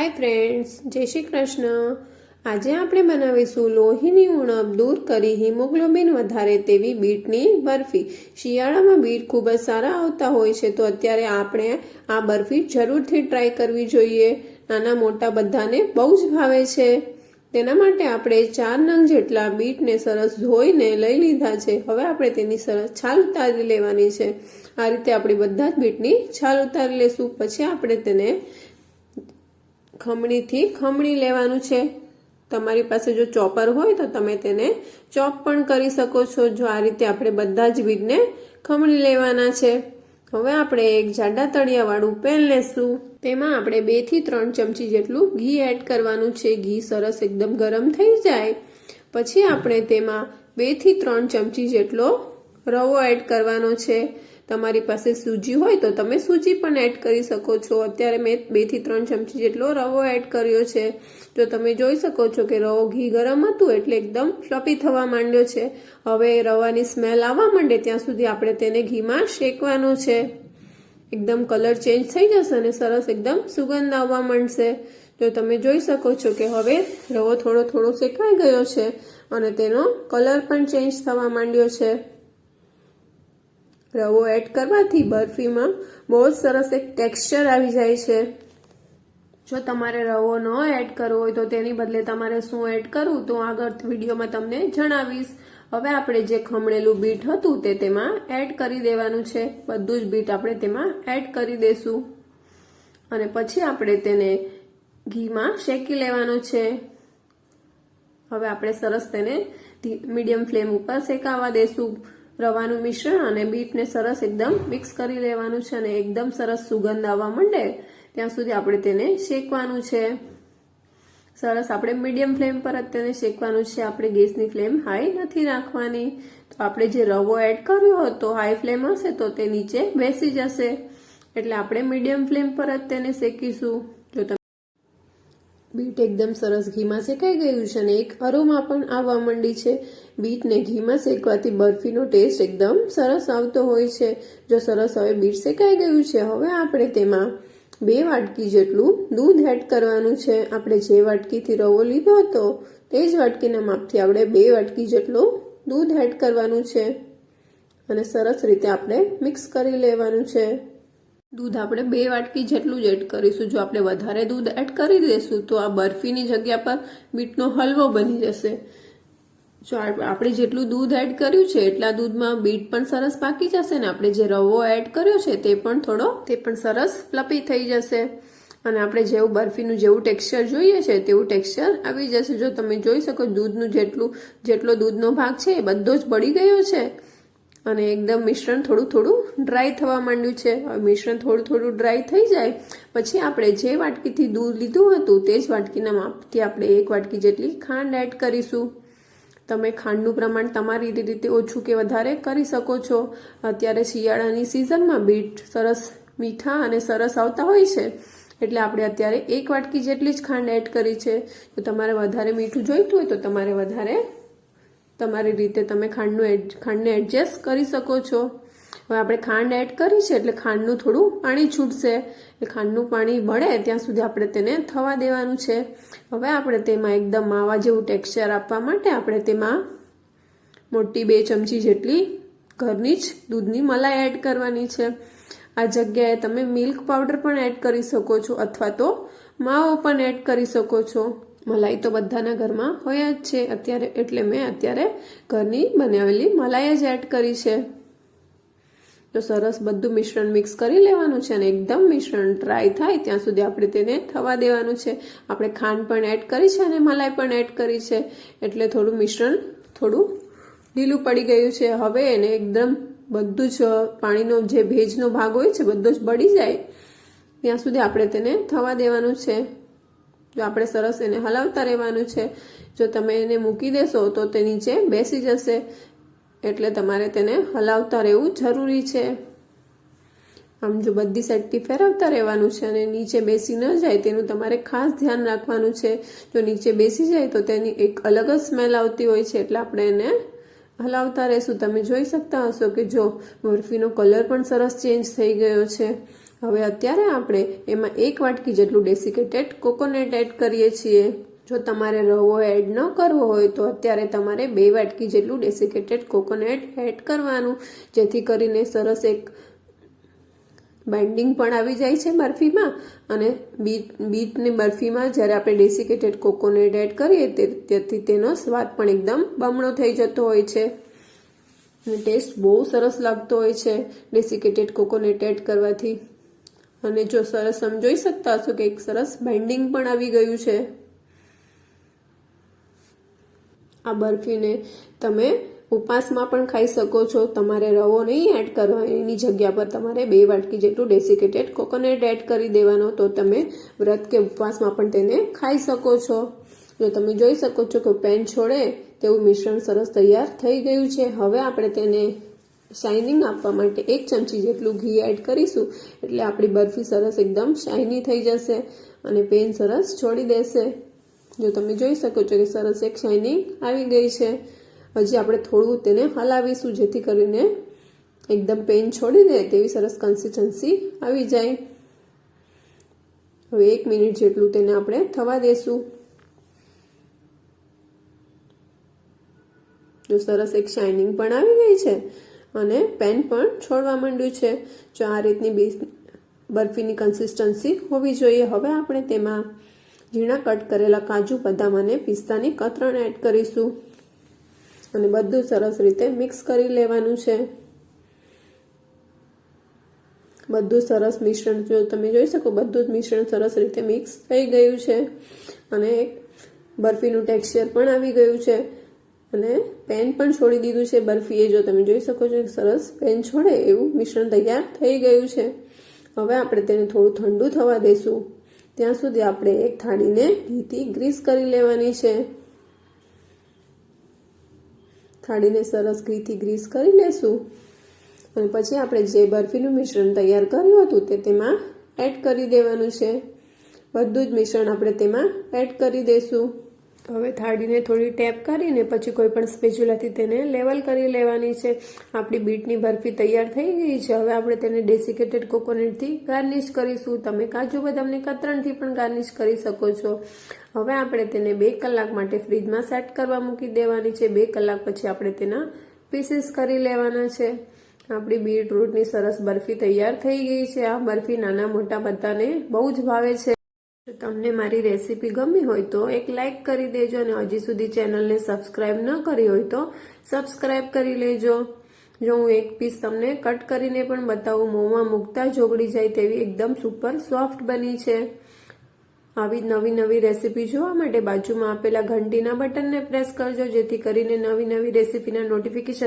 Hi friends, जय श्री कृष्ण। આજે આપણે બનાવીશું લોહીની ઉણપ દૂર કરી હિમોગ્લોબિન વધારે તેવી બીટની બરફી। શિયાળામાં બીટ ખૂબ જ સારા આવતા હોય છે, તો અત્યારે આપણે આ બરફી જરૂરથી ટ્રાય કરવી જોઈએ। નાના મોટા બધાને બહુ જ ભાવે છે। તેના માટે આપણે 4 નંગ જેટલા બીટને સરસ ધોઈને લઈ લીધા છે। હવે આપણે તેની સરસ છાલ ઉતારી લેવાની છે। આ રીતે આપણે બધા જ બીટની છાલ ઉતારી લેશું। પછી આપણે તેને ખમણીથી ખમણી લેવાનું છે। તમારી પાસે જો ચોપર હોય તો તમે તેને ચોપ પણ કરી શકો છો। જો આ રીતે આપણે બધા જ બીટને ખમણી લેવાના છે। હવે આપણે એક જાડા તળિયાવાળું પેન લેશું। તેમાં આપણે 2 થી 3 ચમચી જેટલું ઘી એડ કરવાનું છે। ઘી સરસ એકદમ ગરમ થઈ જાય પછી આપણે તેમાં 2 થી 3 ચમચી જેટલો રવો એડ કરવાનો છે। તમારી પાસે સૂજી હોય તો તમે સૂજી પણ એડ કરી શકો છો। અત્યારે મેં 2 થી 3 ચમચી જેટલો રવો એડ કર્યો છે। જો તમે જોઈ શકો છો કે રવો ઘી ગરમ હતું એટલે એકદમ ફ્લફી થવા માંડ્યો છે। હવે રવાની સ્મેલ આવવા માંડે ત્યાં સુધી આપણે તેને ઘીમાં શેકવાનો છે। એકદમ કલર ચેન્જ થઈ જશે અને સરસ એકદમ સુગંધ આવવા માંડશે। જો તમે જોઈ શકો છો કે હવે રવો થોડો થોડો શેકાઈ ગયો છે અને તેનો કલર પણ ચેન્જ થવા માંડ્યો છે। રવો એડ કરવાથી બરફીમાં બહુ જ સરસ એક ટેક્સચર આવી જાય છે। જો તમારે રવો ન એડ કરવો હોય તો તેની બદલે તમારે શું એડ કરવું તો આગળ વિડીયોમાં તમને જણાવીશ। હવે આપણે જે ખમણેલું બીટ હતું તે તેમાં એડ કરી દેવાનું છે। બધું જ બીટ આપણે તેમાં એડ કરી દેશું અને પછી આપણે તેને ઘીમાં શેકી લેવાનું છે। હવે આપણે સરસ તેને મીડિયમ ફ્લેમ ઉપર શેકાવા દેશું। રવાનું મિશ્રણ અને બીટને સરસ એકદમ મિક્સ કરી લેવાનું છે અને એકદમ સરસ સુગંધ આવવા માંડે ત્યાં સુધી આપણે તેને શેકવાનું છે। સરસ આપણે મીડિયમ ફ્લેમ પર જ તેને શેકવાનું છે। આપણે ગેસની ફ્લેમ હાઈ નથી રાખવાની। તો આપણે જે રવો એડ કર્યો હતો હાઈ ફ્લેમ હશે તો તે નીચે બેસી જશે, એટલે આપણે મીડિયમ ફ્લેમ પર જ તેને શેકીશું। જો તમે બીટ એકદમ સરસ ઘીમાં શેકાઈ ગયું છે અને એક અરોમા પણ આવવા માંડી છે। બીટને ઘીમાં શેકવાથી બરફીનો ટેસ્ટ એકદમ સરસ આવતો હોય છે। જો સરસ હવે બીટ શેકાઈ ગયું છે, હવે આપણે તેમાં 2 વાટકી જેટલું દૂધ એડ કરવાનું છે। આપણે જે વાટકીથી રવો લીધો હતો તે જ વાટકીના માપથી આપણે 2 વાટકી જેટલું દૂધ એડ કરવાનું છે અને સરસ રીતે આપણે મિક્સ કરી લેવાનું છે। દૂધ આપણે 2 વાટકી જેટલું જ એડ કરીશું। જો આપણે વધારે દૂધ એડ કરી દઈશું તો આ બરફીની જગ્યા પર બીટનો હલવો બની જશે। જો આપણે જેટલું દૂધ એડ કર્યું છે એટલા દૂધમાં બીટ પણ સરસ પાકી જશે ને આપણે જે રવો એડ કર્યો છે તે પણ સરસ ફ્લફી થઈ જશે અને આપણે જેવું બરફીનું જેવું ટેક્સચર જોઈએ છે તેવું ટેક્સચર આવી જશે। જો તમે જોઈ શકો દૂધનું જેટલો દૂધનો ભાગ છે એ બધો જ બળી ગયો છે અને એકદમ મિશ્રણ થોડું થોડું ડ્રાય થવા માંડ્યું છે। હવે મિશ્રણ થોડું થોડું ડ્રાય થઈ જાય પછી આપણે જે વાટકીથી દૂધ લીધું હતું તે જ વાટકીના માપથી આપણે 1 વાટકી જેટલી ખાંડ એડ કરીશું। તમે ખાંડનું પ્રમાણ તમારી રીતે ઓછું કે વધારે કરી શકો છો। અત્યારે શિયાળાની સિઝનમાં બીટ સરસ મીઠા અને સરસ આવતા હોય છે એટલે આપણે અત્યારે 1 વાટકી જેટલી જ ખાંડ એડ કરી છે। જો તમારે વધારે મીઠું જોઈતું હોય તો તમારે વધારે તમારી રીતે તમે ખાંડને એડજસ્ટ કરી શકો છો। હવે આપણે ખાંડ એડ કરી છે એટલે ખાંડનું થોડું પાણી છૂટશે, એટલે ખાંડનું પાણી બળે ત્યાં સુધી આપણે તેને થવા દેવાનું છે। હવે આપણે તેમાં એકદમ માવા જેવું ટેક્સચર આપવા માટે આપણે તેમાં મોટી 2 ચમચી જેટલી ઘરની જ દૂધની મલાઈ એડ કરવાની છે। આ જગ્યાએ તમે મિલ્ક પાવડર પણ એડ કરી શકો છો અથવા તો માવો પણ એડ કરી શકો છો। મલાઈ તો બધાના ઘરમાં હોય જ છે અત્યારે, એટલે મેં અત્યારે ઘરની બનાવેલી મલાઈ જ એડ કરી છે। તો સરસ બધું મિશ્રણ મિક્સ કરી લેવાનું છે અને એકદમ મિશ્રણ ડ્રાય થાય ત્યાં સુધી આપણે તેને થવા દેવાનું છે। આપણે ખાંડ પણ એડ કરી છે અને મલાઈ પણ એડ કરી છે એટલે થોડું મિશ્રણ થોડું ઢીલું પડી ગયું છે। હવે એને એકદમ બધું જ પાણીનો જે ભેજનો ભાગ હોય છે બધો જ બળી જાય ત્યાં સુધી આપણે તેને થવા દેવાનું છે। જો આપણે સરસ એને હલાવતા રહેવાનું છે। જો તમે એને મૂકી દેશો તો તે નીચે બેસી જશે, એટલે તમારે તેને હલાવતા રહેવું જરૂરી છે। આમ જો બધી સાઈડથી ફેરવતા રહેવાનું છે અને નીચે બેસી ન જાય તેનું તમારે ખાસ ધ્યાન રાખવાનું છે। જો નીચે બેસી જાય તો તેની એક અલગ જ સ્મેલ આવતી હોય છે, એટલે આપણે એને હલાવતા રહેશું। તમે જોઈ શકતા હશો કે જો બરફીનો કલર પણ સરસ ચેન્જ થઈ ગયો છે। હવે અત્યારે આપણે એમાં 1 વાટકી જેટલું ડેસિકેટેડ કોકોનટ એડ કરીએ છીએ. જો તમારે રવો એડ ન કરવો હોય તો અત્યારે તમારે 2 વાટકી જેટલું ડેસિકેટેડ કોકોનટ એડ કરવાનું, જેથી કરીને સરસ એક બાઇન્ડિંગ પણ આવી જાય છે બરફીમાં. અને બીટની બરફીમાં જ્યારે આપણે ડેસિકેટેડ કોકોનટ એડ કરીએ તેથી તેનો સ્વાદ પણ એકદમ બમણો થઈ જતો હોય છે અને ટેસ્ટ બહુ સરસ લાગતો હોય છે ડેસિકેટેડ કોકોનટ એડ કરવાથી. અને જો સરસ તમે જોઈ શકતા હશો કે એક સરસ બાઇન્ડિંગ પણ આવી ગયું છે. આ બરફીને તમે ઉપવાસમાં પણ ખાઈ શકો છો. તમારે રવો નહીં એડ કરવો, એની જગ્યા પર તમારે 2 વાટકી જેટલું ડેસિકેટેડ કોકોનટ એડ કરી દેવાનો, તો તમે વ્રત કે ઉપવાસમાં પણ તેને ખાઈ શકો છો. જો તમે જોઈ શકો છો કે પેન છોડે તેવું મિશ્રણ સરસ તૈયાર થઈ ગયું છે. હવે આપણે તેને શાઇનિંગ આપવા માટે 1 ચમચી જેટલું ઘી એડ કરીશું, એટલે આપણી બરફી સરસ એકદમ શાઇની થઈ જશે અને પેન સરસ છોડી દેશે. જો તમે જોઈ શકો છો કે સરસ એક શાઇનિંગ આવી ગઈ છે. હજી આપણે થોડું તેને હલાવીશું, જેથી કરીને એકદમ પેન છોડી દે તેવી સરસ કન્સિસ્ટન્સી આવી જાય. હવે 1 મિનિટ જેટલું તેને આપણે થવા દેશું. જો સરસ એક શાઇનિંગ પણ આવી ગઈ છે અને પેન પણ છોડવા માંડ્યું છે. જો આ રીતની બરફીની કન્સિસ્ટન્સી હોવી જોઈએ. હવે આપણે તેમાં ઝીણા કટ કરેલા કાજુ, બદામ અને પિસ્તાની કતરણ એડ કરીશું અને બધું સરસ રીતે મિક્સ કરી લેવાનું છે. બધું સરસ મિશ્રણ, જો તમે જોઈ શકો બધું જ મિશ્રણ સરસ રીતે મિક્સ થઈ ગયું છે અને બરફીનું ટેક્સચર પણ આવી ગયું છે અને પેન પણ છોડી દીધું છે બરફીએ. જો તમે જોઈ શકો છો સરસ પેન છોડે એવું મિશ્રણ તૈયાર થઈ ગયું છે. હવે આપણે તેને થોડું ઠંડુ થવા દઈશું. ત્યાં સુધી આપણે એક થાળીને ઘીથી ગ્રીસ કરી લેવાની છે. થાળીને સરસ ઘીથી ગ્રીસ કરી લેશું અને પછી આપણે જે બરફીનું મિશ્રણ તૈયાર કર્યું હતું તે તેમાં એડ કરી દેવાનું છે. બધું જ મિશ્રણ આપણે તેમાં એડ કરી દઈશું. હવે થાળીને થોડી ટેપ કરીને પછી કોઈ પણ સ્પેચ્યુલાથી તેને લેવલ કરી લેવાની છે. આપણી બીટની બરફી તૈયાર થઈ ગઈ છે. હવે આપણે તેને ડેસિકેટેડ કોકોનટથી ગાર્નિશ કરીશું. તમે કાજુ બદામની કતરણથી પણ ગાર્નિશ કરી શકો છો. હવે આપણે તેને 2 કલાક માટે ફ્રીજમાં સેટ કરવા મૂકી દેવાની છે. 2 કલાક પછી આપણે તેના પીસીસ કરી લેવાના છે. આપણી બીટરૂટની સરસ બરફી તૈયાર થઈ ગઈ છે. આ બરફી નાના મોટા બધાને બહુ જ ભાવે છે. જો તમને મારી રેસીપી ગમી હોય તો એક લાઇક કરી દેજો અને હજી સુધી ચેનલને સબસ્ક્રાઇબ ન કરી હોય તો સબસ્ક્રાઇબ કરી લેજો. જો હું એક પીસ તમને કટ કરીને પણ બતાવું, મોંમાં મૂકતા જ ઓગળી જાય તેવી એકદમ સુપર સોફ્ટ બની છે. આવી નવી રેસીપી જોવા માટે બાજુમાં આપેલા ઘંટીના બટનને પ્રેસ કરજો, જેથી કરીને નવી રેસીપીના નોટિફિકેશન